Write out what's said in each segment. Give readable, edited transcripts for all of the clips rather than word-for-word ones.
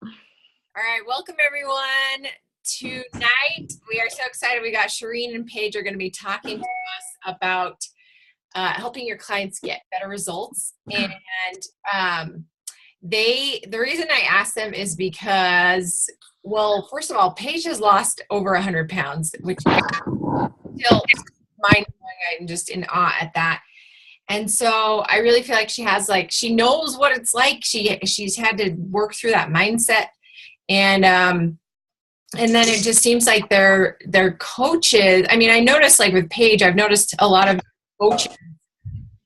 All right, welcome everyone. Tonight, we are so excited. We got Shireen and Paige are going to be talking to us about helping your clients get better results. And the reason I asked them is because, well, first of all, Paige has lost over 100 pounds, which is still mind-blowing. I'm just in awe at that. And so I really feel like she knows what it's like. She's had to work through that mindset. And then it just seems like their coaches. I mean, I noticed like with Paige, I've noticed a lot of coaches.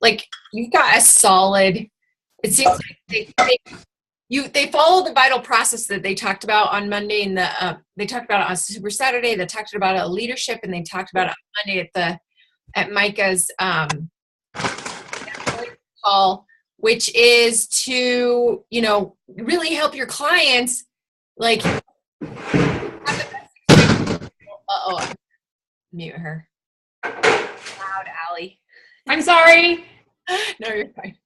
Like you've got a solid. It seems like they follow the vital process that they talked about on Monday, and they talked about it on Super Saturday. They talked about it on leadership, and they talked about it on Monday at Micah's call, which is to really help your clients. Like, mute her. Loud, Allie. I'm sorry. No, you're fine.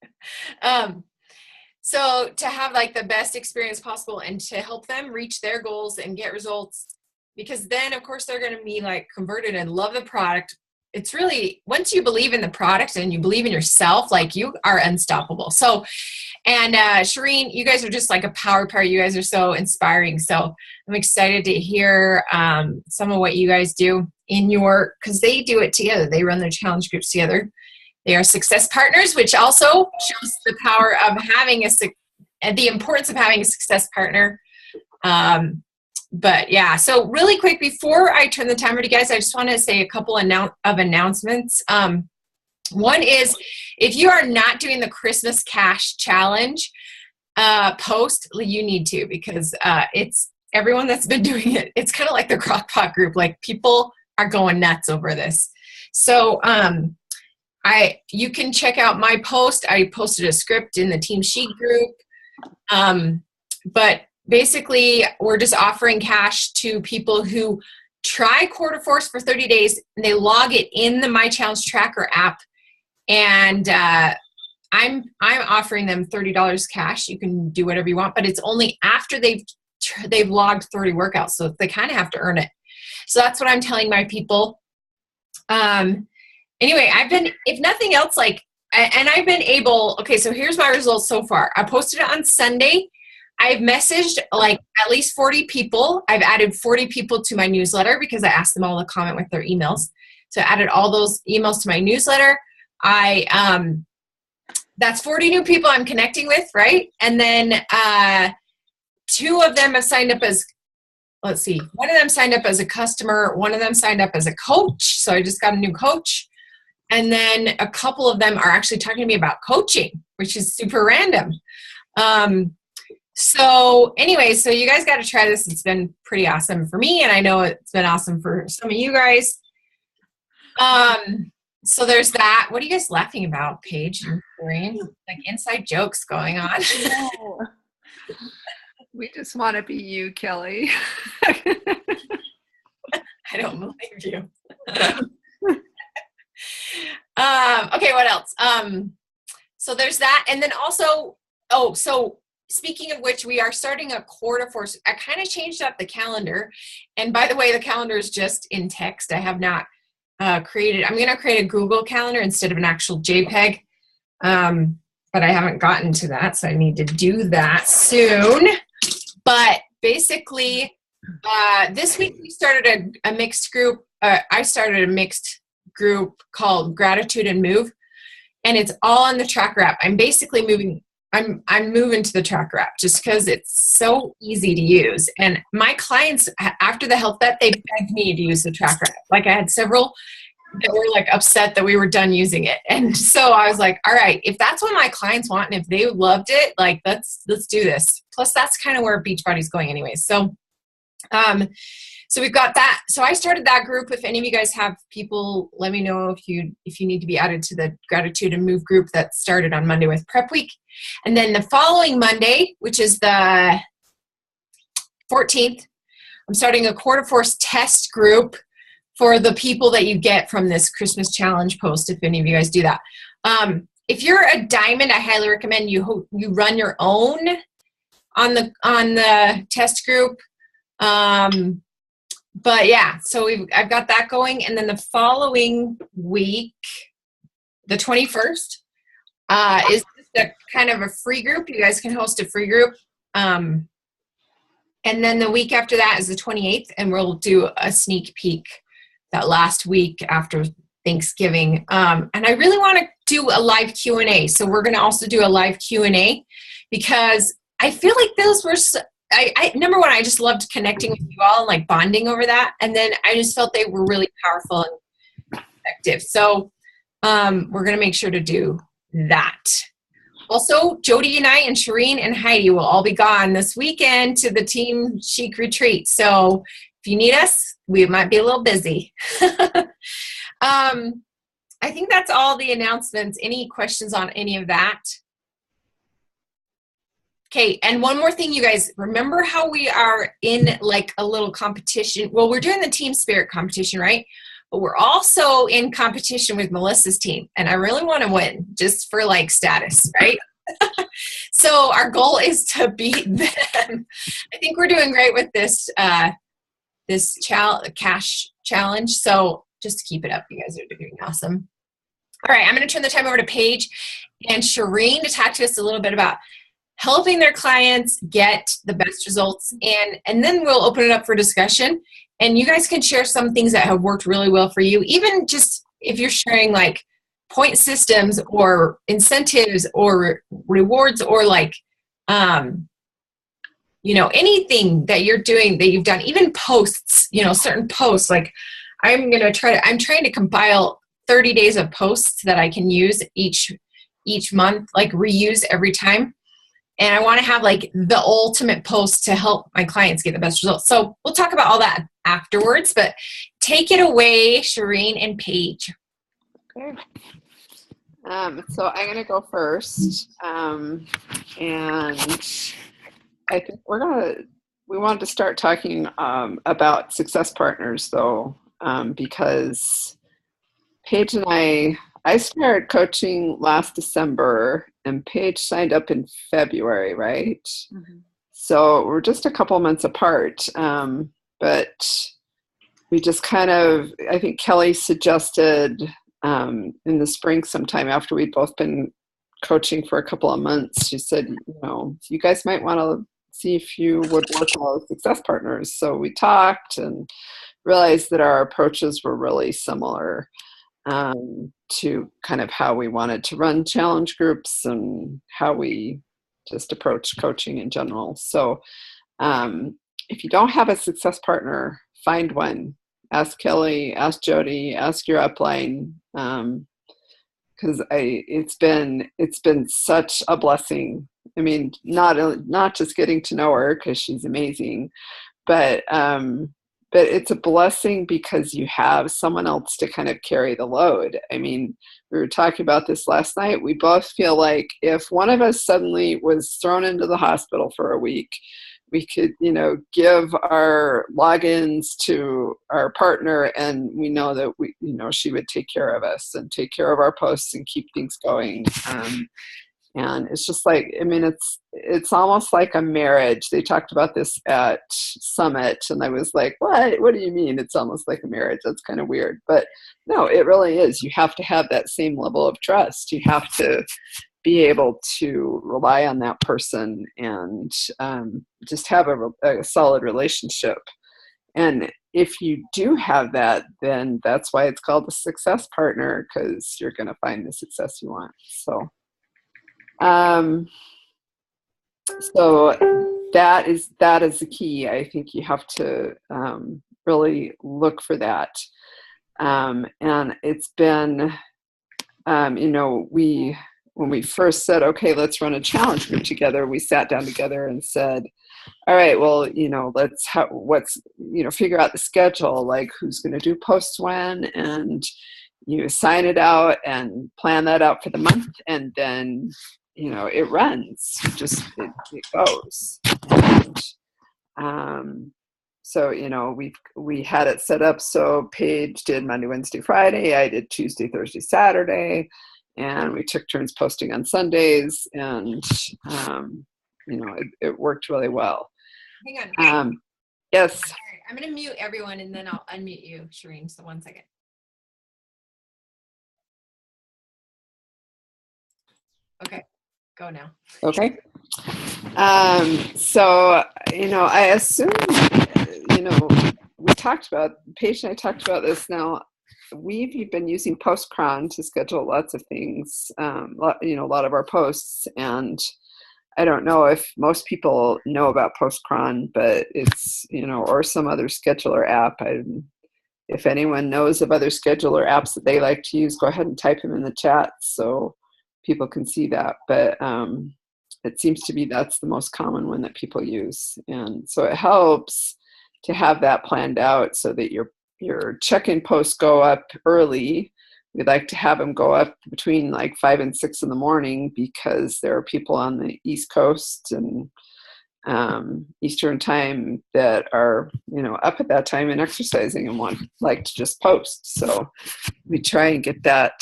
So to have like the best experience possible and to help them reach their goals and get results, because then of course they're going to be like converted and love the product. It's really, once you believe in the product and you believe in yourself, like you are unstoppable. So, and Shireen, you guys are just like a power pair. You guys are so inspiring. So I'm excited to hear some of what you guys do because they do it together. They run their challenge groups together. They are success partners, which also shows the power of having the importance of having a success partner. But yeah, so really quick, before I turn the timer to you guys, I just want to say a couple of announcements. One is, if you are not doing the Christmas Cash Challenge post, you need to, because it's everyone that's been doing it. It's kind of like the Crockpot group. Like people are going nuts over this. So you can check out my post. I posted a script in the Team Sheet group. But basically, we're just offering cash to people who try Quarter Force for 30 days, and they log it in the My Challenge Tracker app. And I'm offering them $30 cash. You can do whatever you want, but it's only after they've logged 30 workouts, so they kind of have to earn it. So that's what I'm telling my people. Anyway, if nothing else, I've been able. Okay, so here's my results so far. I posted it on Sunday. I've messaged like at least 40 people. I've added 40 people to my newsletter because I asked them all to comment with their emails. So I added all those emails to my newsletter. That's 40 new people I'm connecting with, right? And then 2 of them have signed up as, let's see, one of them signed up as a customer, one of them signed up as a coach. So I just got a new coach. And then a couple of them are actually talking to me about coaching, which is super random. So anyway, so you guys got to try this. It's been pretty awesome for me, and I know it's been awesome for some of you guys. So there's that. What are you guys laughing about, Paige and Shireen? Like inside jokes going on. No. We just want to be you, Kelly. I don't believe you. Okay, what else? So there's that. And then also, so speaking of which, we are starting a Quarter Force. I kind of changed up the calendar. And by the way, the calendar is just in text. I have not created. I'm going to create a Google Calendar instead of an actual JPEG. But I haven't gotten to that, so I need to do that soon. But basically, this week we started a mixed group. I started a mixed group called Gratitude and Move, and it's all on the Tracker app. I'm basically moving. I'm moving to the Tracker app just because it's so easy to use. And my clients, after the health vet, they begged me to use the Tracker app. Like I had several that were like upset that we were done using it. And so I was like, all right, if that's what my clients want and if they loved it, like let's do this. Plus that's kind of where Beachbody's going anyways. So so we've got that. So I started that group. If any of you guys have people, let me know if you need to be added to the Gratitude and Move group that started on Monday with Prep Week. And then the following Monday, which is the 14th, I'm starting a Quarter Force test group for the people that you get from this Christmas challenge post, if any of you guys do that. If you're a diamond, I highly recommend you run your own on the test group. But yeah, so I've got that going, and then the following week, the 21st, is just a kind of a free group. You guys can host a free group. And then the week after that is the 28th, and we'll do a sneak peek that last week after Thanksgiving. And I really want to do a live Q&A. So we're going to also do a live Q&A because I feel like those were number one, I just loved connecting with you all and like bonding over that. And then I just felt they were really powerful and effective. So we're going to make sure to do that. Also, Jody and I and Shireen and Heidi will all be gone this weekend to the Team Chic retreat. So if you need us, we might be a little busy. I think that's all the announcements. Any questions on any of that? Okay, and one more thing, you guys, remember how we are in like a little competition? Well, we're doing the Team Spirit competition, right? But we're also in competition with Melissa's team, and I really want to win just for like status, right? So our goal is to beat them. I think we're doing great with this cash challenge. So just keep it up. You guys are doing awesome. All right, I'm going to turn the time over to Paige and Shireen to talk to us a little bit about helping their clients get the best results, and then we'll open it up for discussion. And you guys can share some things that have worked really well for you, even just if you're sharing like point systems or incentives or rewards or like, anything that you're doing that you've done, even posts, certain posts. Like I'm trying to compile 30 days of posts that I can use each month, like reuse every time. And I want to have like the ultimate post to help my clients get the best results. So we'll talk about all that afterwards, but take it away, Shireen and Paige. Okay. So I'm going to go first. And I think we wanted to start talking about success partners though, because Paige and I started coaching last December, and Paige signed up in February, right? Mm-hmm. So we're just a couple months apart. But we just I think Kelly suggested in the spring sometime after we'd both been coaching for a couple of months, she said, you guys might want to see if you would work with success partners. So we talked and realized that our approaches were really similar. To kind of how we wanted to run challenge groups and how we just approach coaching in general. So if you don't have a success partner, find one. Ask Kelly, ask Jody, ask your upline, because it's been such a blessing. I mean, not just getting to know her because she's amazing, but it's a blessing because you have someone else to kind of carry the load. I mean, we were talking about this last night. We both feel like if one of us suddenly was thrown into the hospital for a week, we could, give our logins to our partner, and we know that she would take care of us and take care of our posts and keep things going. And it's just like, I mean, it's almost like a marriage. They talked about this at Summit, and I was like, what do you mean it's almost like a marriage? That's kind of weird. But no, it really is. You have to have that same level of trust. You have to be able to rely on that person and just have a solid relationship. And if you do have that, then that's why it's called a success partner, because you're going to find the success you want. So that is the key. I think you have to really look for that. And it's been, when we first said, okay, let's run a challenge group together, we sat down together and said, all right, well, let's figure out the schedule, like who's going to do posts when, and you sign it out and plan that out for the month, and then it runs, it goes. And, so, we had it set up. So Paige did Monday, Wednesday, Friday. I did Tuesday, Thursday, Saturday. And we took turns posting on Sundays. And it worked really well. Hang on. Yes. All right, I'm going to mute everyone and then I'll unmute you, Shireen. So 1 second. Okay, go now. Okay. So, I assume, Paige and I talked about this now. We've been using Postcron to schedule lots of things, a lot of our posts. And I don't know if most people know about Postcron, but it's, or some other scheduler app. If anyone knows of other scheduler apps that they like to use, go ahead and type them in the chat so people can see that. But it seems to be that's the most common one that people use. And so it helps to have that planned out so that your check-in posts go up early. We'd like to have them go up between like 5 and 6 in the morning because there are people on the East Coast and Eastern time that are, up at that time and exercising and like to just post. So we try and get that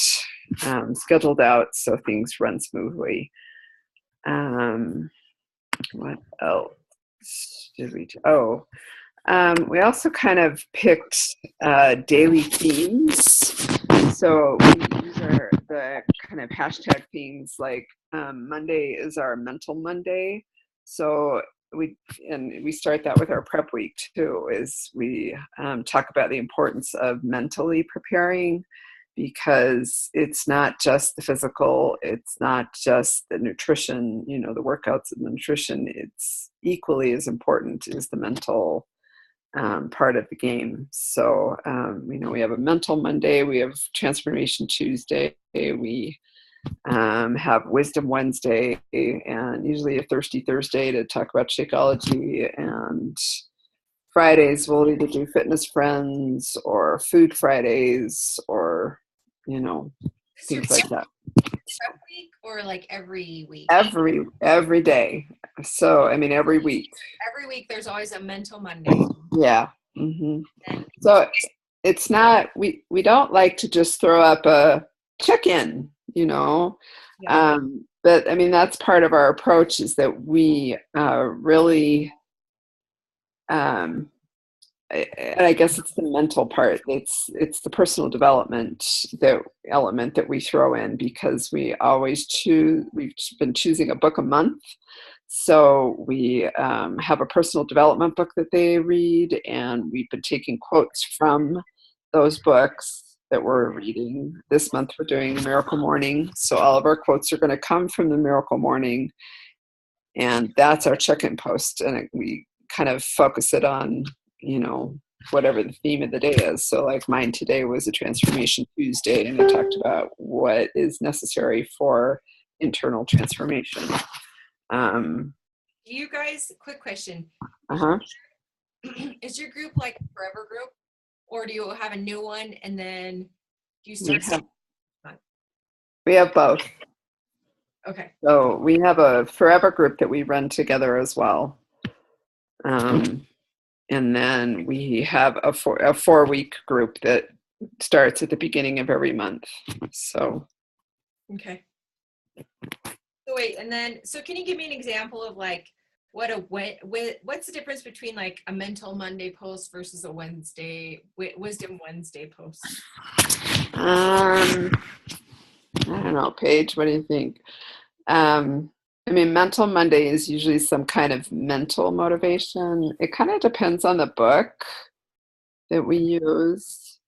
scheduled out so things run smoothly. What else did we do? We also kind of picked daily themes. So we use the kind of hashtag themes, like Monday is our mental Monday. So we start that with our prep week too, is we talk about the importance of mentally preparing, because it's not just the physical, it's not just the nutrition, the workouts and the nutrition. It's equally as important as the mental part of the game. So, we have a mental Monday, we have Transformation Tuesday, we have Wisdom Wednesday, and usually a Thirsty Thursday to talk about Shakeology. And Fridays we'll either do Fitness Friends or Food Fridays or, things like that. Prep week or like every week? Every day. So, every week. Every week there's always a mental Monday. Yeah. Mm-hmm. So it's not, we don't like to just throw up a check-in, Yeah. but that's part of our approach, is that we really, and I guess it's the mental part. It's the personal development element that we throw in, because we've been choosing a book a month. So we have a personal development book that they read, and we've been taking quotes from those books that we're reading. This month we're doing Miracle Morning. So all of our quotes are going to come from the Miracle Morning, and that's our check-in post. And we kind of focus it on, whatever the theme of the day is. So like mine today was a Transformation Tuesday, and I talked about what is necessary for internal transformation. You guys, quick question. Uh-huh. Is your group like a forever group, or do you have a new one and then do you start? We have both. Okay. So we have a forever group that we run together as well. And then we have a 4-week group that starts at the beginning of every month. So. Okay. So wait, and then, so can you give me an example of like what's the difference between like a mental Monday post versus a Wisdom Wednesday post? I don't know, Paige, what do you think? Mental Monday is usually some kind of mental motivation. It kind of depends on the book that we use.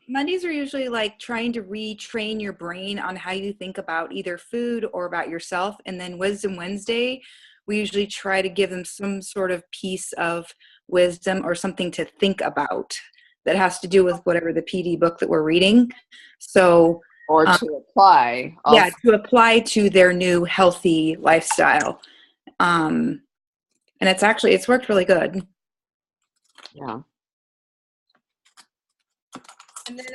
Mondays are usually like trying to retrain your brain on how you think about either food or about yourself. And then Wisdom Wednesday, we usually try to give them some sort of piece of wisdom or something to think about that has to do with whatever the PD book that we're reading. So, or to apply. Also. Yeah, to apply to their new healthy lifestyle. And it's worked really good. Yeah. And then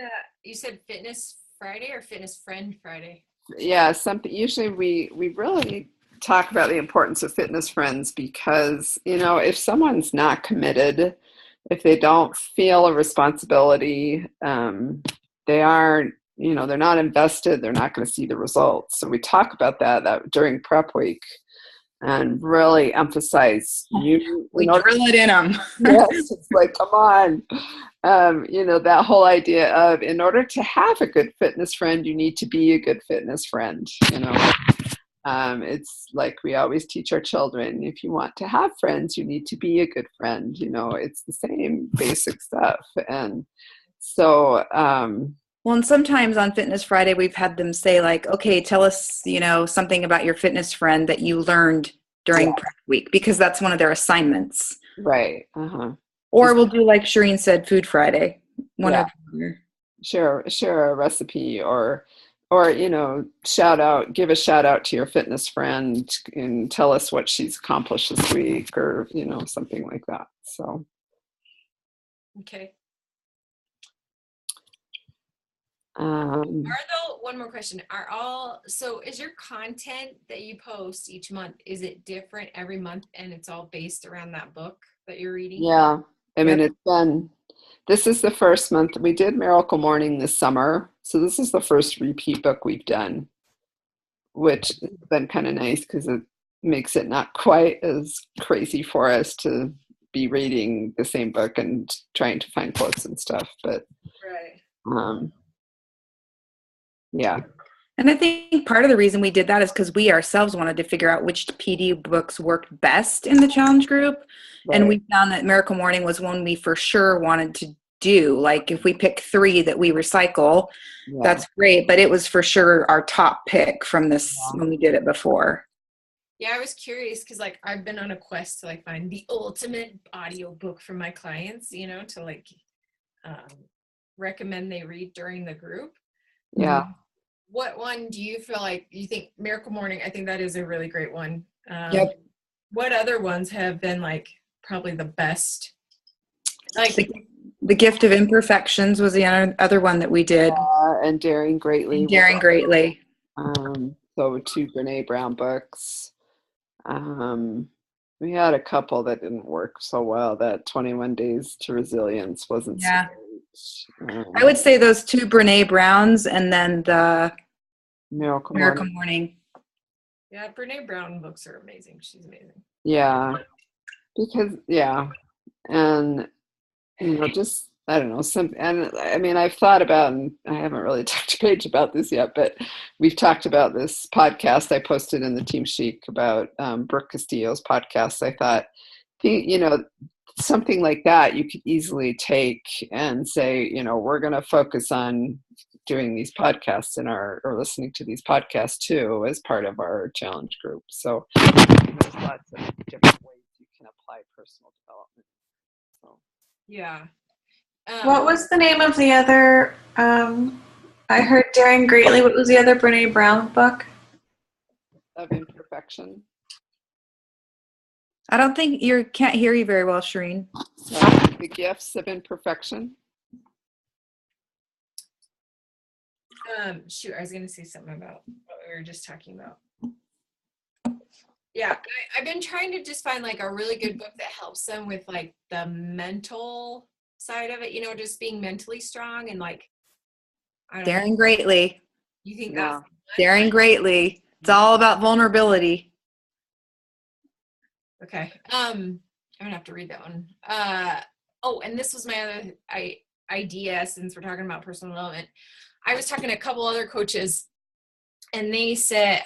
you said Fitness Friday or Fitness Friend Friday? Yeah, usually we really talk about the importance of Fitness Friends, because, if someone's not committed, if they don't feel a responsibility, they aren't, they're not invested, they're not going to see the results. So we talk about that during prep week. and really emphasize you. We drill it in them. Yes, it's like, come on. That whole idea of, in order to have a good fitness friend, you need to be a good fitness friend. It's like we always teach our children, if you want to have friends, you need to be a good friend. It's the same basic stuff. And so, well, and sometimes on Fitness Friday, we've had them say like, okay, tell us, something about your fitness friend that you learned during prep week, because that's one of their assignments. Right. Or we'll do, like Shireen said, Food Friday. Share a recipe or give a shout out to your fitness friend and tell us what she's accomplished this week, or, something like that. So. Okay. One more question. So is your content that you post each month, is it different every month and it's all based around that book that you're reading? Yeah. I mean, this is the first month. We did Miracle Morning this summer. So this is the first repeat book we've done, which has been kind of nice because it makes it not quite as crazy for us to be reading the same book and trying to find quotes and stuff. But yeah. And I think part of the reason we did that is because we ourselves wanted to figure out which PD books worked best in the challenge group. Right. And we found that Miracle Morning was one we for sure wanted to do. Like if we pick 3 that we recycle, that's great. But it was for sure our top pick from this when we did it before. Yeah, I was curious because like I've been on a quest to like find the ultimate audio book for my clients, to like recommend they read during the group. Yeah. What one do you feel like you think Miracle Morning? I think that is a really great one. Yep. What other ones have been like probably the best? Like the Gift of Imperfections was the other one that we did. And Daring Greatly. So 2 Brene Brown books. We had a couple that didn't work so well. That 21 Days to Resilience wasn't so great. I would say those 2 Brene Browns and then the Miracle Morning. Yeah, Brene Brown books are amazing. She's amazing. Yeah. Because, and, just, I don't know, and I mean, I've thought about, and I haven't really talked to Paige about this yet, but we've talked about this podcast I posted in the Team Chic about Brooke Castillo's podcast. I thought, something like that you could easily take and say, we're going to focus on doing these podcasts or listening to these podcasts too as part of our challenge group. So there's lots of different ways you can apply personal development. So yeah. What was the name of the other? I heard Daring Greatly. What was the other Brene Brown book? Of Imperfection. I don't think can't hear you very well, Shireen. The Gifts of Imperfection. Shoot, I was going to say something about what we were just talking about. Yeah, I've been trying to just find like a really good book that helps them with like the mental side of it, just being mentally strong and like Daring Greatly. You think that's Daring Greatly. It's all about vulnerability. Okay. I'm gonna have to read that one. And this was my other idea, since we're talking about personal development. I was talking to a couple other coaches, and they said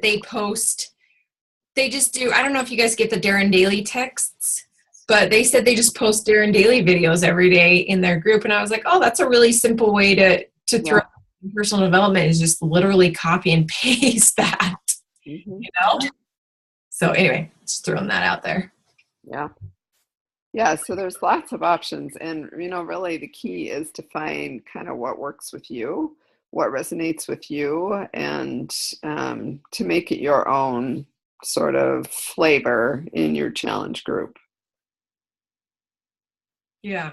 they just do, I don't know if you guys get the Darren Daily texts, but they said they just post Darren Daily videos every day in their group. And I was like, oh, that's a really simple way to throw personal development, is just literally copy and paste that, So anyway, just throwing that out there. Yeah, so there's lots of options. And, really the key is to find kind of what works with you, what resonates with you, and to make it your own sort of flavor in your challenge group. Yeah.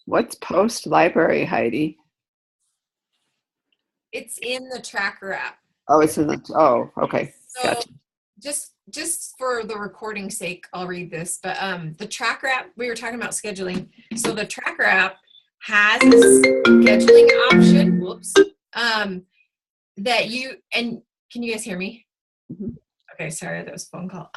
What's post library, Heidi? It's in the Tracker app. Oh, it's in the, okay. So gotcha. Just for the recording sake, I'll read this, but the Tracker app, we were talking about scheduling. So the Tracker app has a scheduling option. that you, and can you guys hear me? Mm-hmm. Okay, sorry, that was a phone call.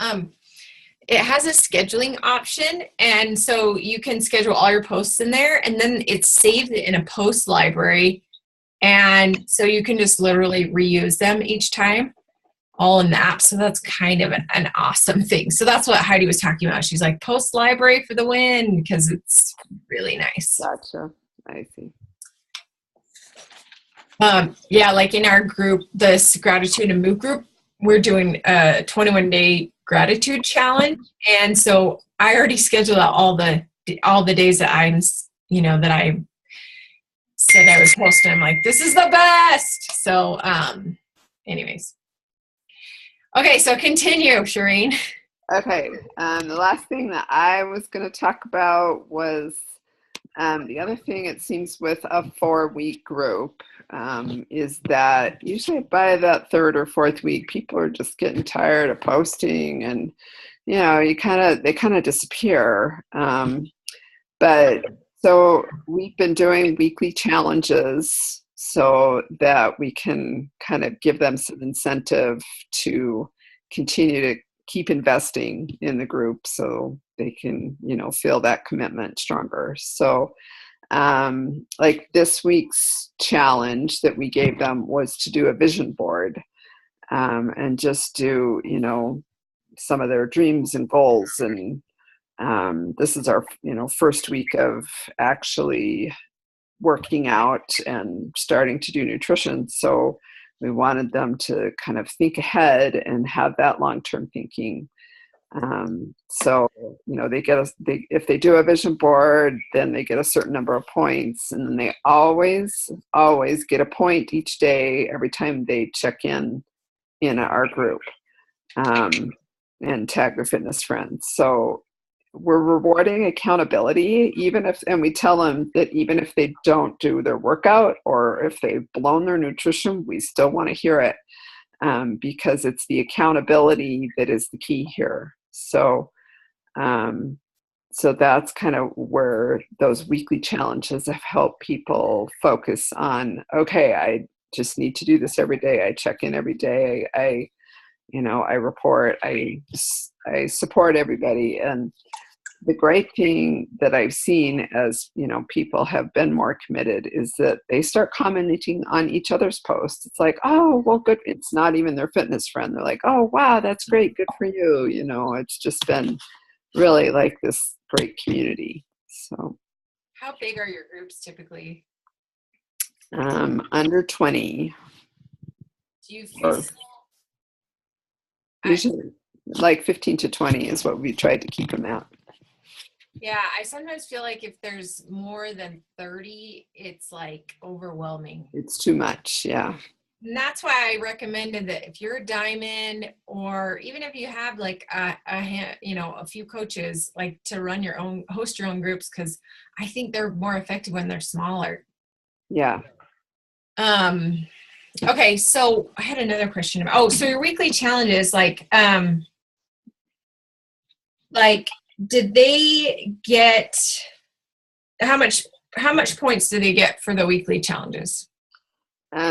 It has a scheduling option, and so you can schedule all your posts in there, and then it saves it in a post library, and so you can just literally reuse them each time, all in the app. So that's kind of an awesome thing. So that's what Heidi was talking about. She's like, post library for the win, because it's really nice. Gotcha. I see. Yeah, like in our group, this gratitude and move group, we're doing a 21-day gratitude challenge, and so I already scheduled out all the days that I'm, that I said I was posting. I'm like, this is the best. So, anyways, okay, so continue, Shireen. Okay, the last thing that I was going to talk about was the other thing, it seems, with a 4-week group is that usually by that 3rd or 4th week, people are just getting tired of posting, and they kind of disappear. But so we've been doing weekly challenges so that we can kind of give them some incentive to continue to keep investing in the group, so they can, feel that commitment stronger. So like this week's challenge that we gave them was to do a vision board, and just do, some of their dreams and goals. And this is our, first week of actually working out and starting to do nutrition. So we wanted them to kind of think ahead and have that long-term thinking. So, if they do a vision board, then they get a certain number of points, and then they always get a point each day every time they check in our group, and tag their fitness friends. So we're rewarding accountability, and we tell them that even if they don't do their workout or if they've blown their nutrition, we still want to hear it, because it's the accountability that is the key here. So, so that's kind of where those weekly challenges have helped people focus on, okay, I just need to do this every day. I check in every day. I report, I support everybody. And the great thing that I've seen as, people have been more committed is that they start commenting on each other's posts. It's like, oh, well, good. It's not even their fitness friend. They're like, oh, wow, that's great. Good for you. It's just been really like this great community. So How big are your groups typically? Under 20. Do you feel usually like 15 to 20 is what we tried to keep them at. Yeah, I sometimes feel like if there's more than 30, it's like overwhelming. It's too much, yeah. And that's why I recommended that if you're a diamond, or even if you have like a few coaches, like to host your own groups, because I think they're more effective when they're smaller. Yeah. Okay, so I had another question. So your weekly challenges, did they get how much points do they get for the weekly challenges? So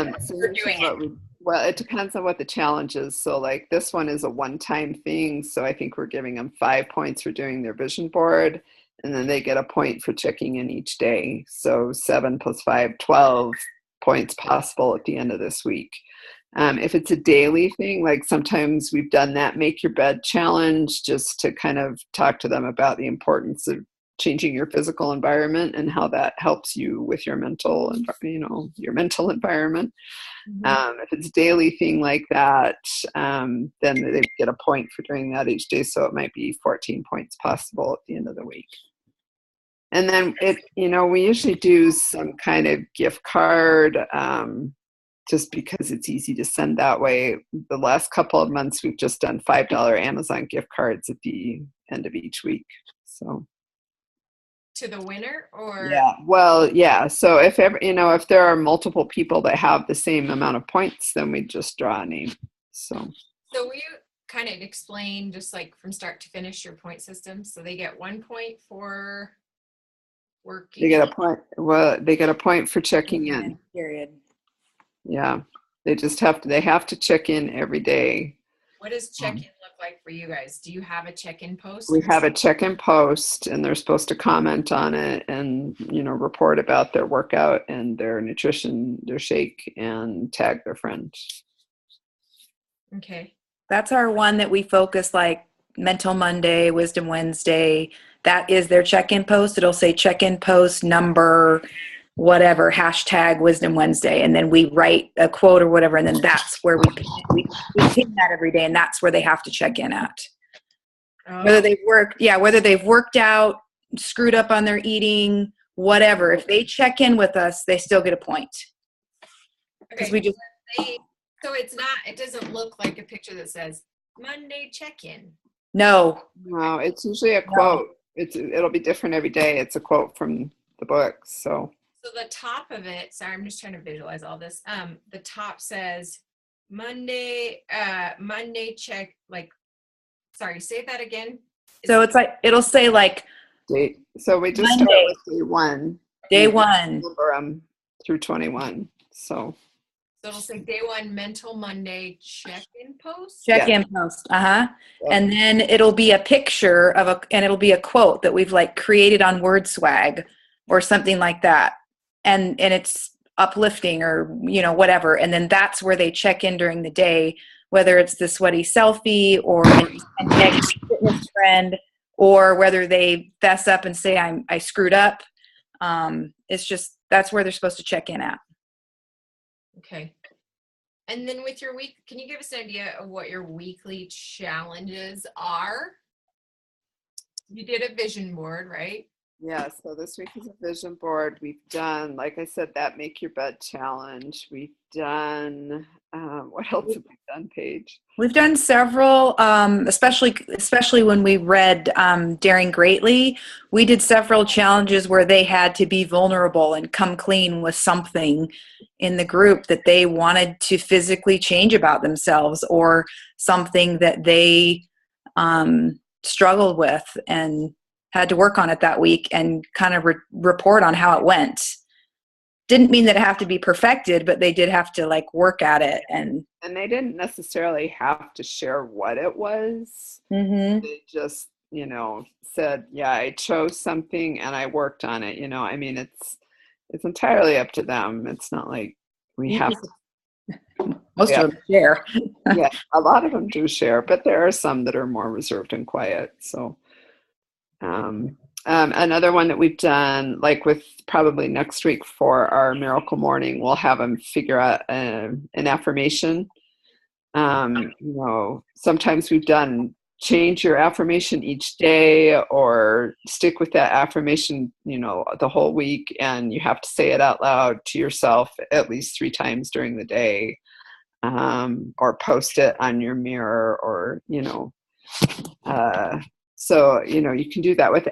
it depends on what the challenge is. So like this one is a one-time thing. So I think we're giving them 5 points for doing their vision board, and then they get a point for checking in each day. So 7 + 5, 12 points possible at the end of this week. If it's a daily thing, like sometimes we've done that make your bed challenge, just to kind of talk to them about the importance of changing your physical environment and how that helps you with your mental environment. Mm-hmm. If it's a daily thing like that, then they get a point for doing that each day. So it might be 14 points possible at the end of the week. And then we usually do some kind of gift card, just because it's easy to send that way. The last couple of months, we've just done $5 Amazon gift cards at the end of each week. So to the winner, or so if ever, if there are multiple people that have the same amount of points, then we just draw a name. So will you kind of explain just like from start to finish your point system? So they get 1 point for working. They get a point. Well, they get a point for checking in. Period. Yeah. They have to check in every day. What does check-in look like for you guys? Do you have a check-in post? We have a check-in post, and they're supposed to comment on it and, report about their workout and their nutrition, their shake, and tag their friend. Okay. That's our one that we focus, like Mental Monday, Wisdom Wednesday. That is their check-in post. It'll say check-in post number, whatever, hashtag Wisdom Wednesday. And then we write a quote or whatever. And then that's where we pin that every day. And that's where they have to check in at. Oh. Whether they've worked out, screwed up on their eating, whatever. If they check in with us, they still get a point. Okay. So it doesn't look like a picture that says Monday check-in. No, it's usually a quote. It'll be different every day. It's a quote from the book. So the top of it, sorry, I'm just trying to visualize all this. The top says Monday check, sorry, say that again. So it's like, it'll say like date. So we just Monday. start with day one. Day one. Number through 21. So it'll say day one, Mental Monday check-in post. Check-in post. Yeah. And then it'll be a picture and it'll be a quote that we've created on Word Swag or something like that. And it's uplifting or, whatever. And then that's where they check in during the day, whether it's the sweaty selfie or a negative fitness trend, or whether they fess up and say, I screwed up. It's just, that's where they're supposed to check in at. Okay. And then with your week, can you give us an idea of what your weekly challenges are? You did a vision board, right? Yeah, so this week is a vision board. We've done, like I said, that Make Your Bed challenge. We've done, what else have we done, Paige? We've done several, especially when we read Daring Greatly. We did several challenges where they had to be vulnerable and come clean with something in the group that they wanted to physically change about themselves, or something that they struggled with and had to work on it that week and kind of report on how it went. Didn't mean that it have to be perfected, but they did have to work at it. And they didn't necessarily have to share what it was. Mm-hmm. They just, said, yeah, I chose something and I worked on it. I mean, it's entirely up to them. It's not like we have to. Most of them share. Yeah, a lot of them do share, but there are some that are more reserved and quiet. So another one that we've done, with probably next week for our Miracle Morning, we'll have them figure out an affirmation. Sometimes we've done change your affirmation each day, or stick with that affirmation, the whole week, and you have to say it out loud to yourself at least 3 times during the day, or post it on your mirror, or, so, you can do that with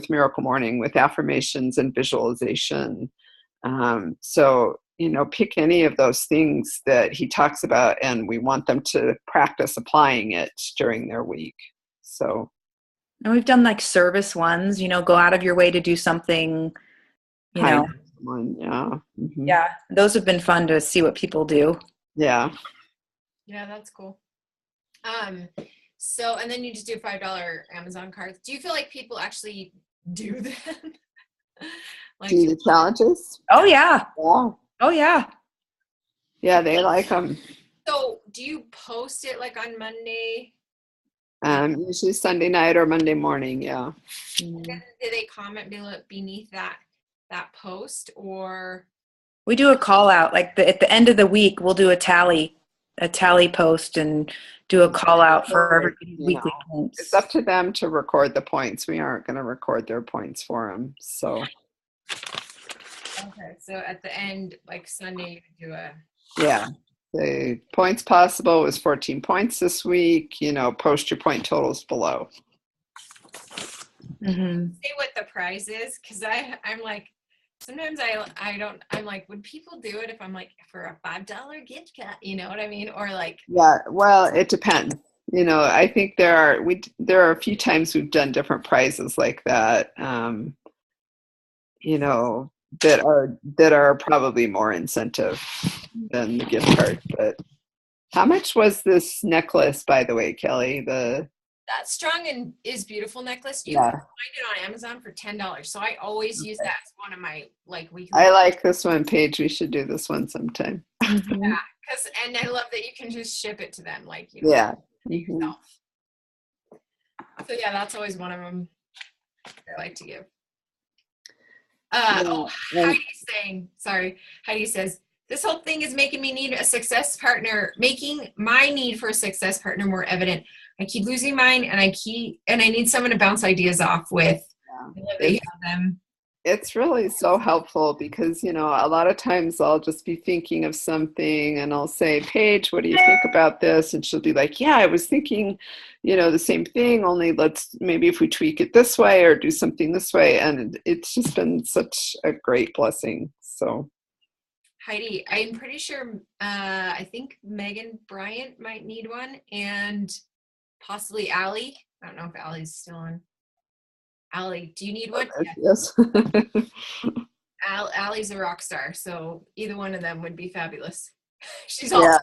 Miracle Morning, with affirmations and visualization. So, pick any of those things that he talks about, and we want them to practice applying it during their week. So, and we've done service ones, go out of your way to do something, yeah. Mm-hmm. Yeah. Those have been fun to see what people do. Yeah. Yeah, that's cool. So, and then you just do $5 Amazon cards. Do you feel like people actually do them? Do the challenges? Oh, yeah. Yeah. Oh, yeah. Yeah, they like them. So, do you post it on Monday? Usually Sunday night or Monday morning, yeah. And do they comment beneath that post, or? We do a call out. At the end of the week, we'll do a tally post and do a call out for everybody's weekly points. It's up to them to record the points. We aren't going to record their points for them. So. Okay, so at the end, Sunday, you do a. Yeah. The points possible was 14 points this week. Post your point totals below. Mm-hmm. Say what the prize is, because I'm sometimes I'm would people do it if I'm for a $5 gift card, you know what I mean? Or Yeah, well, it depends. I think there are a few times we've done different prizes like that. that are probably more incentive than the gift card. But how much was this necklace, by the way, Kelly? That Strong and is Beautiful necklace. You can find it on Amazon for $10. So I always use that as one of my weekly. I like this one, Paige. We should do this one sometime. Yeah, and I love that you can just ship it to them, yourself. So yeah, that's always one of them I like to give. Heidi says, this whole thing is making me need a success partner, making my need for a success partner more evident. I keep losing mine, and I need someone to bounce ideas off with. It's really so helpful because, a lot of times I'll just be thinking of something and I'll say, Paige, what do you think about this? And she'll be like, yeah, I was thinking, the same thing, only maybe if we tweak it this way or do something this way. And it's just been such a great blessing. So Heidi, I'm pretty sure, I think Megan Bryant might need one, and possibly Allie. I don't know if Allie's still on. Allie, do you need one? Yes. Allie's a rock star, so either one of them would be fabulous. She's awesome.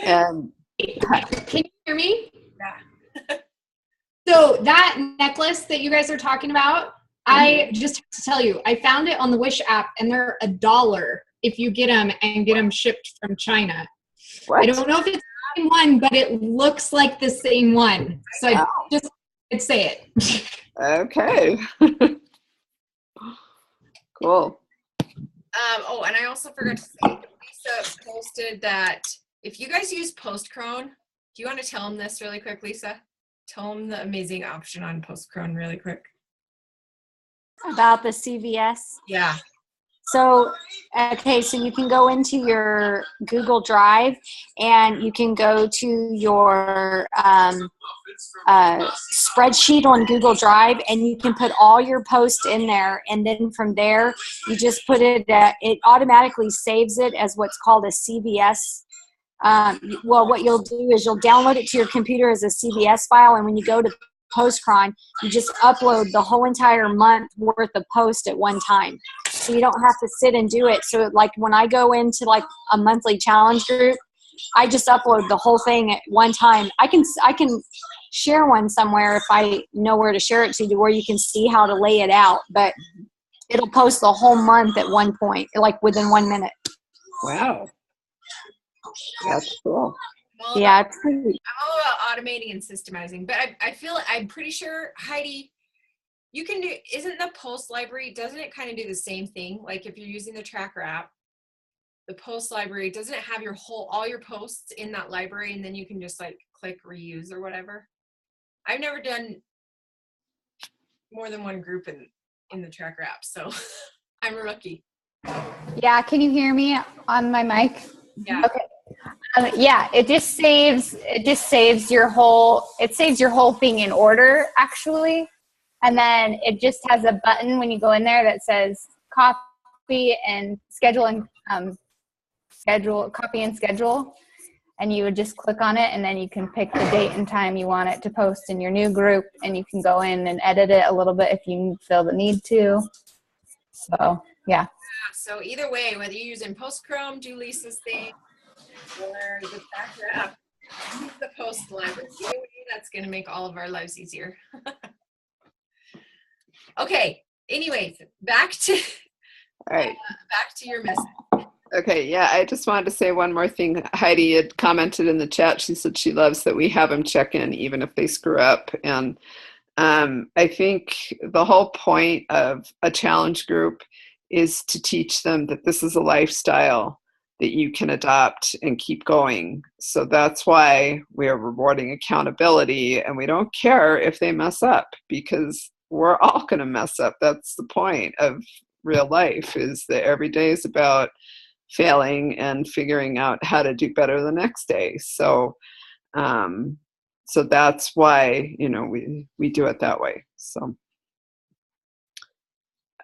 And can you hear me? Yeah. So that necklace that you guys are talking about, I just have to tell you, I found it on the Wish app, and they're $1 if you get them and get them shipped from China. What? I don't know if it's the same one, but it looks like the same one. So I just say it. Okay. Cool. And I also forgot to say, Lisa posted that if you guys use Postcrone, do you want to tell them this really quick, Lisa? Tell them the amazing option on Postcrone really quick. About the CVS? Yeah. So you can go into your Google Drive and you can go to your spreadsheet on Google Drive, and you can put all your posts in there. And then from there, you just put it, it automatically saves it as what's called a CVS. What you'll do is you'll download it to your computer as a CVS file. And when you go to Postcron, you just upload the whole entire month worth of post at one time. So you don't have to sit and do it. So when I go into a monthly challenge group, I just upload the whole thing at one time. I can share one somewhere if I know where to share it to where you can see how to lay it out, but it'll post the whole month at one point, within 1 minute. Wow. That's cool. Yeah, I'm all about automating and systemizing, but I'm pretty sure, Heidi, you can do, isn't the post library, doesn't it kind of do the same thing? Like if you're using the tracker app, the post library, doesn't it have all your posts in that library, and then you can just click reuse or whatever? I've never done more than one group in the tracker app, so I'm a rookie. Yeah, can you hear me on my mic? Yeah. Okay. It just saves your whole thing in order, actually. And then it just has a button when you go in there that says copy and schedule and copy and schedule. And you would just click on it, and then you can pick the date and time you want it to post in your new group, and you can go in and edit it a little bit if you feel the need to. So, yeah. So either way, whether you're using Postchrome, do Lisa's thing, or the tracker app, use the post library. That's going to make all of our lives easier. Okay. Anyways, back to your message. Okay, yeah, I just wanted to say one more thing. Heidi had commented in the chat. She said she loves that we have them check in even if they screw up. And I think the whole point of a challenge group is to teach them that this is a lifestyle that you can adopt and keep going. So that's why we are rewarding accountability, and we don't care if they mess up, because we're all going to mess up. That's the point of real life, is that every day is about failing and figuring out how to do better the next day. So so that's why we do it that way. So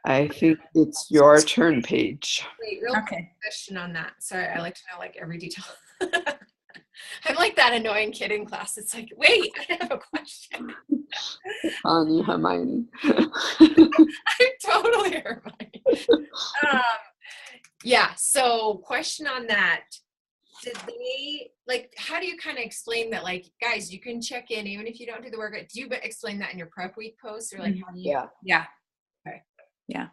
I think it's your turn, Paige. Wait, real quick question on that. Sorry, I like to know every detail. I'm like that annoying kid in class. It's like, wait, I have a question. On you, Hermione. I'm totally Hermione. Yeah, so question on that. Did they, like, how do you kind of explain that, like, guys, you can check in even if you don't do the workout? Do you explain that in your prep week posts, or like how do you? Yeah. Okay. Yeah.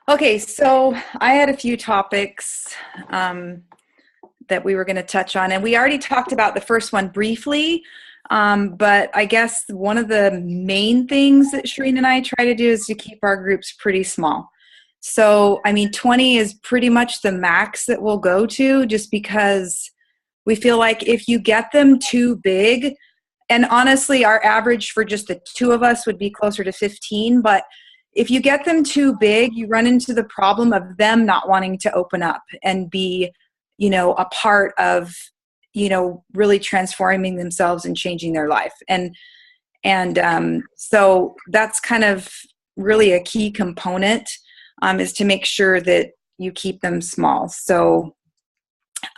Okay, so I had a few topics that we were going to touch on, and we already talked about the first one briefly, but I guess one of the main things that Shireen and I try to do is to keep our groups pretty small. So, I mean, 20 is pretty much the max that we'll go to, just because we feel like if you get them too big, and honestly, our average for just the two of us would be closer to 15, but if you get them too big, you run into the problem of them not wanting to open up and be, you know, a part of, you know, really transforming themselves and changing their life. So that's kind of really a key component, is to make sure that you keep them small. So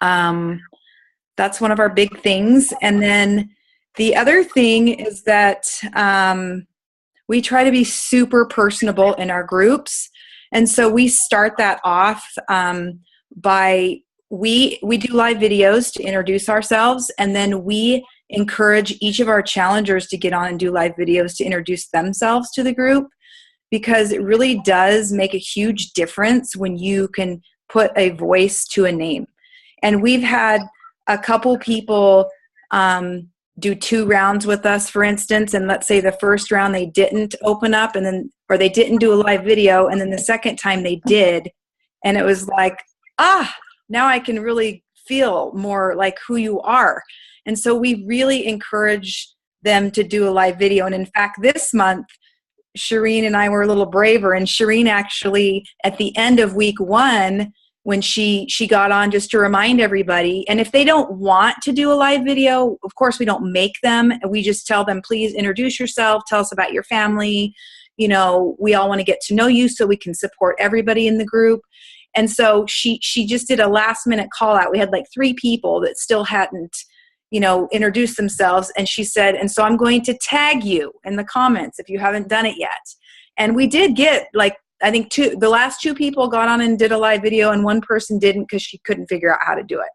that's one of our big things. And then the other thing is that we try to be super personable in our groups. And so we start that off by we do live videos to introduce ourselves, and then we encourage each of our challengers to get on and do live videos to introduce themselves to the group, because it really does make a huge difference when you can put a voice to a name. And we've had a couple people do 2 rounds with us, for instance, and let's say the first round they didn't open up, and then, or they didn't do a live video, and then the second time they did, and it was like, now I can really feel more like who you are. And so we really encourage them to do a live video. And in fact, this month, Shireen and I were a little braver, and Shireen actually, at the end of week 1, when she got on, just to remind everybody, and if they don't want to do a live video, of course we don't make them. We just tell them, please introduce yourself, tell us about your family. You know, we all want to get to know you so we can support everybody in the group. And so she just did a last minute call out. We had like 3 people that still hadn't, you know, introduced themselves. And she said, and so I'm going to tag you in the comments if you haven't done it yet. And we did get, like, I think the last 2 people got on and did a live video, and one person didn't because she couldn't figure out how to do it.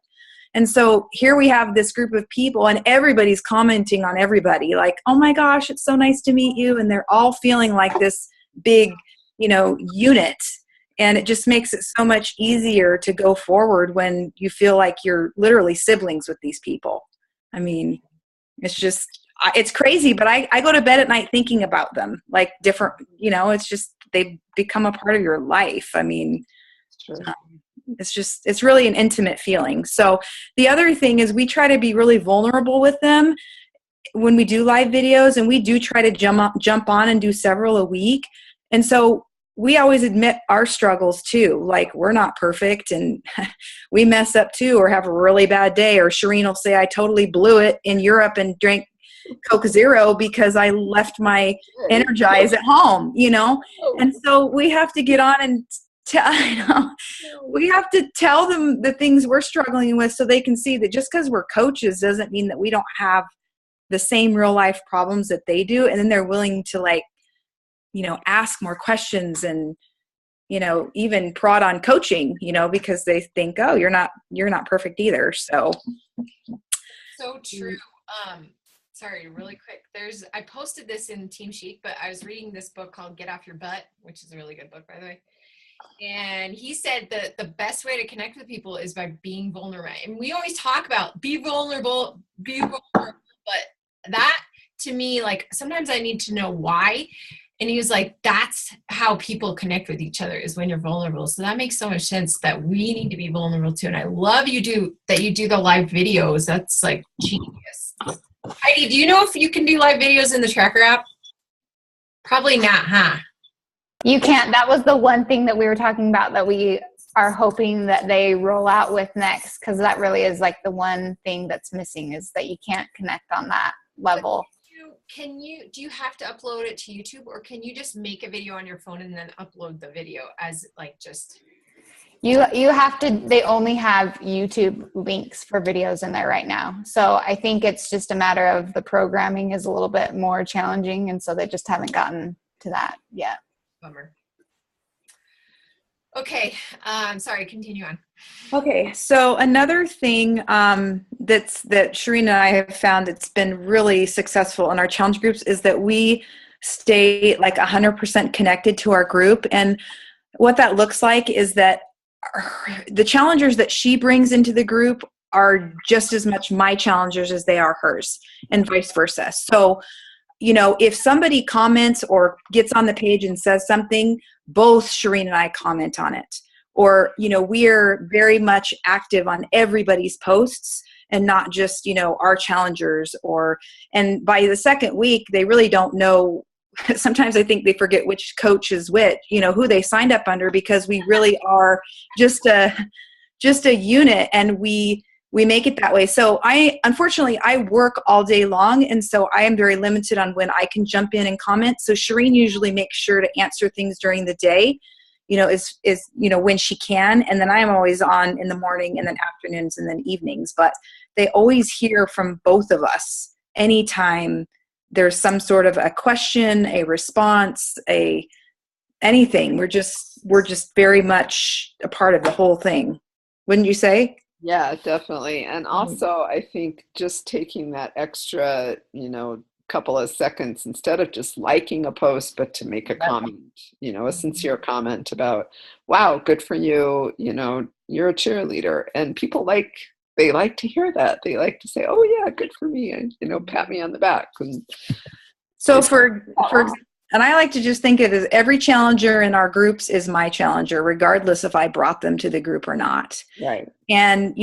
And so here we have this group of people, and everybody's commenting on everybody, like, oh my gosh, it's so nice to meet you. And they're all feeling like this big, you know, unit. And it just makes it so much easier to go forward when you feel like you're literally siblings with these people. I mean, it's just, it's crazy, but I go to bed at night thinking about them, like different, you know, it's just, they become a part of your life. I mean, it's really an intimate feeling. So the other thing is we try to be really vulnerable with them when we do live videos, and we do try to jump on and do several a week. And so we always admit our struggles too. Like, we're not perfect, and we mess up too, or have a really bad day. Or Shireen will say, I totally blew it in Europe and drank Coke Zero because I left my Energize at home, you know? And so we have to get on and we have to tell them the things we're struggling with, so they can see that just because we're coaches doesn't mean that we don't have the same real life problems that they do. And then they're willing to, like, you know, ask more questions and, you know, even prod on coaching, you know, because they think, oh, you're not perfect either. So true. Sorry, really quick. I posted this in Team Chic, but I was reading this book called Get Off Your Butt, which is a really good book, by the way. And he said that the best way to connect with people is by being vulnerable. And we always talk about be vulnerable, but that, to me, like, sometimes I need to know why. And he was like, that's how people connect with each other, is when you're vulnerable. So that makes so much sense that we need to be vulnerable too. And I love that you do the live videos. That's like genius. Heidi, do you know if you can do live videos in the Tracker app? Probably not, huh? You can't. That was the one thing that we were talking about that we are hoping that they roll out with next, because that really is like the one thing that's missing, is that you can't connect on that level. Do you have to upload it to YouTube, or can you just make a video on your phone and then upload the video as, like, just? You have to, they only have YouTube links for videos in there right now. So I think it's just a matter of the programming is a little bit more challenging. And so they just haven't gotten to that yet. Bummer. Okay. Sorry, continue on. Okay, so another thing that Shireen and I have found that's been really successful in our challenge groups is that we stay like 100% connected to our group. And what that looks like is that the challengers that she brings into the group are just as much my challengers as they are hers, and vice versa. So, if somebody comments or gets on the page and says something, both Shireen and I comment on it. Or, we're very much active on everybody's posts and not just, our challengers. And by the second week, they really don't know. Sometimes I think they forget which coach is which, who they signed up under, because we really are just a unit, and we make it that way. So unfortunately, I work all day long. And so I am very limited on when I can jump in and comment. So Shireen usually makes sure to answer things during the day, when she can. And then I'm always on in the morning, and then afternoons, and then evenings. But they always hear from both of us anytime there's some sort of a question, a response, anything. We're just very much a part of the whole thing. Wouldn't you say? Yeah, definitely. And also, I think just taking that extra, couple of seconds, instead of just liking a post, but to make a comment, a sincere comment about, wow, good for you, you're a cheerleader. And people they like to hear that. They like to say, oh yeah, good for me, and pat me on the back. And so and I like to just think of it as every challenger in our groups is my challenger, regardless if I brought them to the group or not. Right. And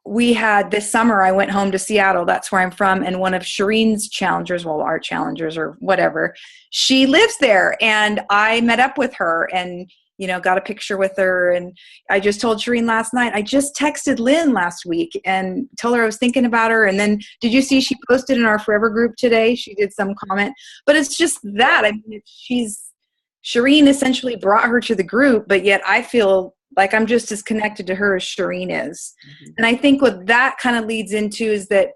we had this summer, I went home to Seattle, that's where I'm from, and one of Shireen's challengers, our challengers or whatever, she lives there, and I met up with her and got a picture with her. And I just told Shireen last night, I just texted Lynn last week and told her I was thinking about her. And then did you see she posted in our Forever group today? She did some comment, but it's just that. I mean, Shireen essentially brought her to the group, but yet I feel like I'm just as connected to her as Shireen is. Mm-hmm. And I think what that kind of leads into is that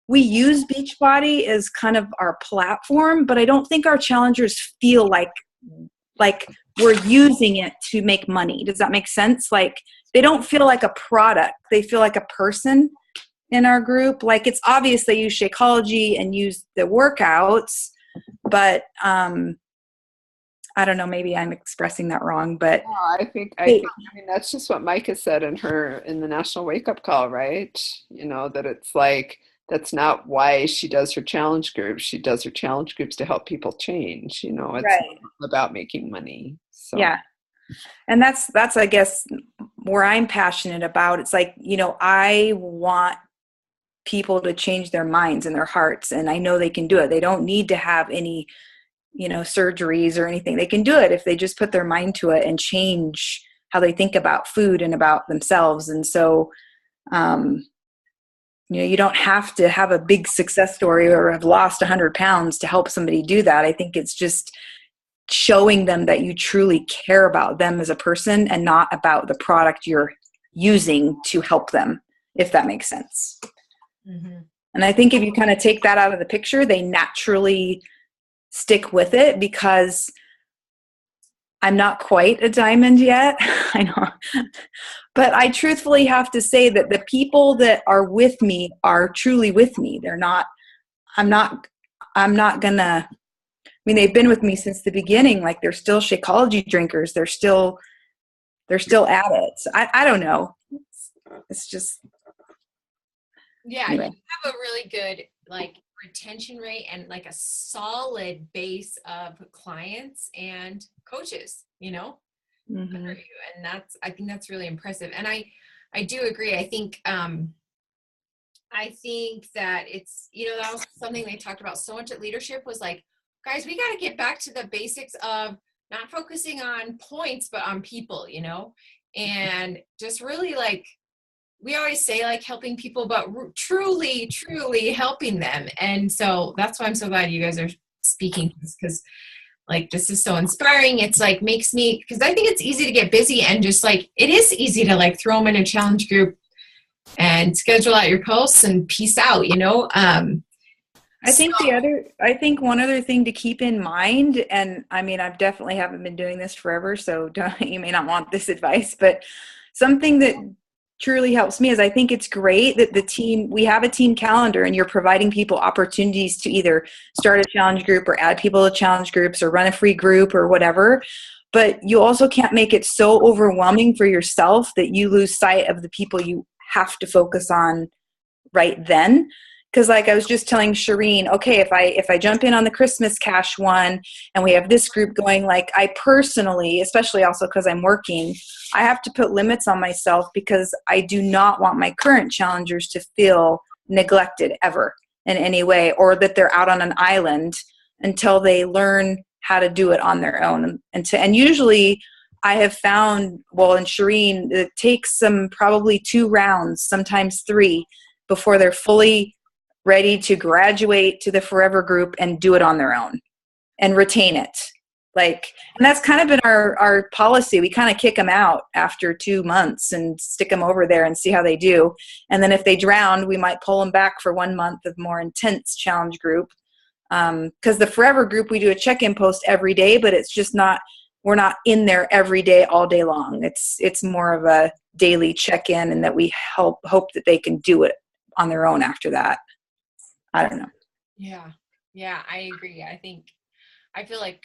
we use Beachbody as kind of our platform, but I don't think our challengers feel like we're using it to make money. Does that make sense? Like, they don't feel like a product. They feel like a person in our group. Like, it's obvious they use Shakeology and use the workouts, but I don't know, maybe I'm expressing that wrong, but no, I mean, that's just what Micah said in the National Wake Up Call, right? That it's like, that's not why she does her challenge groups. She does her challenge groups to help people change. It's right. Not about making money. So. Yeah. And that's, I guess, where I'm passionate about. It's like, I want people to change their minds and their hearts, and I know they can do it. They don't need to have any, surgeries or anything. They can do it if they just put their mind to it and change how they think about food and about themselves. And so, you don't have to have a big success story or have lost 100 pounds to help somebody do that. I think it's just showing them that you truly care about them as a person and not about the product you're using to help them, if that makes sense. Mm-hmm. And I think if you kind of take that out of the picture, they naturally stick with it, because I'm not quite a diamond yet. I know. But I truthfully have to say that the people that are with me are truly with me. I'm not gonna, they've been with me since the beginning. Like, they're still Shakeology drinkers. They're still at it. So I don't know. It's just. Yeah. Anyway. You have a really good, retention rate and a solid base of clients and coaches, Mm-hmm. under you. And I think that's really impressive. And I do agree. I think that it's, that was something they talked about so much at leadership, was like, guys, we got to get back to the basics of not focusing on points, but on people, and just really we always say helping people, but truly, truly helping them. And so that's why I'm so glad you guys are speaking, because like, this is so inspiring. It's like makes me, because I think it's easy to get busy and just like, it is easy to like throw them in a challenge group and schedule out your posts and peace out, you know? I think one other thing to keep in mind, and I mean, I've definitely haven't been doing this forever, so you may not want this advice, but something that truly helps me is I think it's great that we have a team calendar and you're providing people opportunities to either start a challenge group or add people to challenge groups or run a free group or whatever. But you also can't make it so overwhelming for yourself that you lose sight of the people you have to focus on right then. Because like I was just telling Shireen, okay, if I jump in on the Christmas Cash one and we have this group going, like I personally, especially also because I'm working, I have to put limits on myself because I do not want my current challengers to feel neglected ever in any way, or that they're out on an island until they learn how to do it on their own. And usually I have found, well, in Shireen, it takes them probably 2 rounds, sometimes 3, before they're fully ready to graduate to the forever group and do it on their own and retain it. Like, and that's kind of been our policy. We kind of kick them out after 2 months and stick them over there and see how they do. And then if they drown, we might pull them back for 1 month of more intense challenge group. Because the forever group, we do a check-in post every day, but it's just not, we're not in there every day, all day long. It's more of a daily check-in, and that we hope that they can do it on their own after that. I don't know. Yeah, I agree. I feel like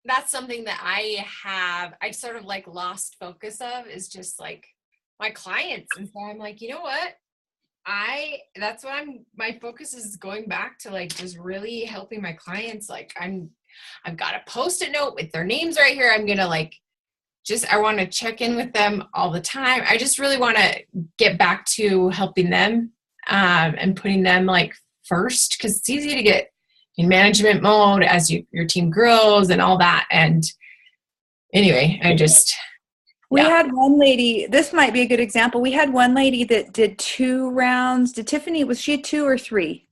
that's something that I sort of like lost focus of, is just like my clients. And so I'm like, you know what? That's what my focus is going back to, like just really helping my clients. Like I've got a Post-it note with their names right here. I'm going to like, I want to check in with them all the time. I just really want to get back to helping them, and putting them like first, because it's easy to get in management mode as your team grows and all that. And anyway, we had one lady, this might be a good example. We had one lady that did 2 rounds. Did Tiffany, was she 2 or 3?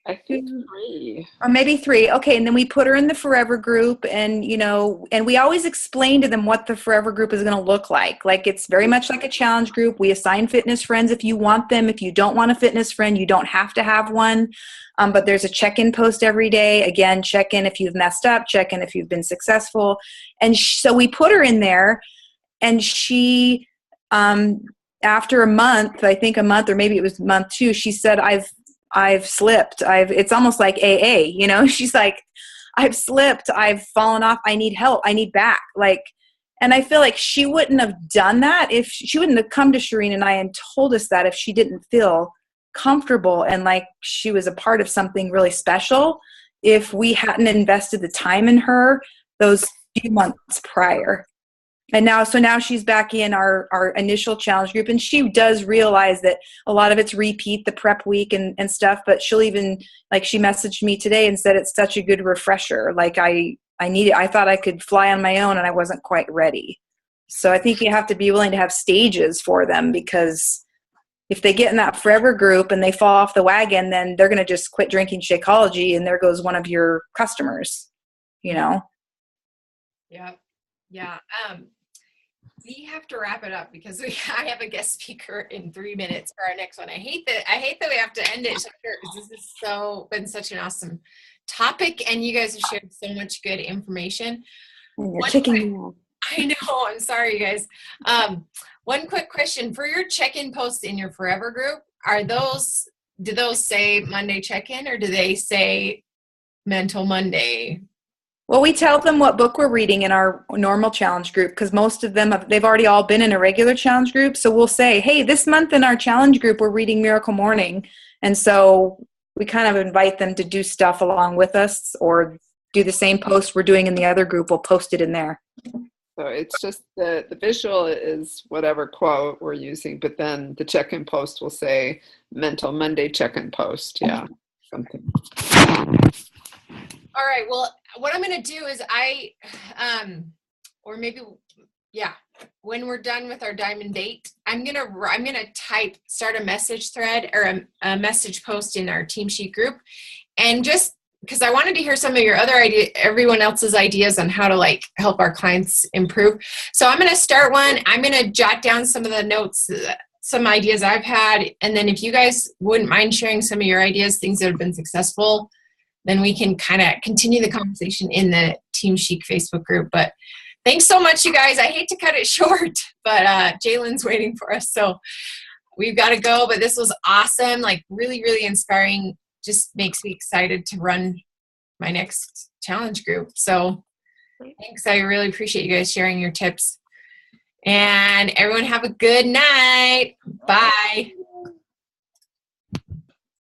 I think 3. Or maybe 3. Okay. And then we put her in the forever group, and, you know, and we always explain to them what the forever group is going to look like. Like, it's very much like a challenge group. We assign fitness friends if you want them. If you don't want a fitness friend, you don't have to have one. But there's a check-in post every day. Again, check in if you've messed up, check in if you've been successful. And so we put her in there, and she, after a month, I think a month, or maybe it was month 2, she said, I've slipped. It's almost like AA, you know, she's like, I've slipped. I've fallen off. I need help. I need back. Like, and I feel like she wouldn't have done that if she wouldn't have come to Shireen and I and told us that if she didn't feel comfortable and like she was a part of something really special, if we hadn't invested the time in her those few months prior. And now she's back in our initial challenge group, and she does realize that a lot of it's repeat the prep week and stuff, but she'll even, like, she messaged me today and said it's such a good refresher. Like I thought I could fly on my own and I wasn't quite ready. So I think you have to be willing to have stages for them, because if they get in that forever group and they fall off the wagon, then they're going to just quit drinking Shakeology, and there goes one of your customers, you know? Yeah. We have to wrap it up because I have a guest speaker in 3 minutes for our next one. I hate that we have to end it so short, because this has been such an awesome topic, and you guys have shared so much good information. I know. I'm sorry, you guys. One quick question for your check-in posts in your forever group. Do those say Monday check-in, or do they say Mental Monday? Well, we tell them what book we're reading in our normal challenge group, because most of them, they've already all been in a regular challenge group. So we'll say, hey, this month in our challenge group, we're reading Miracle Morning. And so we kind of invite them to do stuff along with us, or do the same post we're doing in the other group. We'll post it in there. So it's just the visual is whatever quote we're using, but then the check-in post will say Mental Monday check-in post. Yeah, something. All right. Well, what I'm going to do is when we're done with our diamond date, I'm going to start a message thread or a message post in our team sheet group, and just because I wanted to hear some of your other everyone else's ideas on how to like help our clients improve. So I'm going to start one. I'm going to jot down some of the notes, some ideas I've had. And then if you guys wouldn't mind sharing some of your ideas, things that have been successful, then we can kind of continue the conversation in the Team Chic Facebook group. But thanks so much, you guys. I hate to cut it short, but Jalen's waiting for us. So we've got to go, but this was awesome. Like really, really inspiring. Just makes me excited to run my next challenge group. So thanks. I really appreciate you guys sharing your tips. And everyone have a good night. Bye.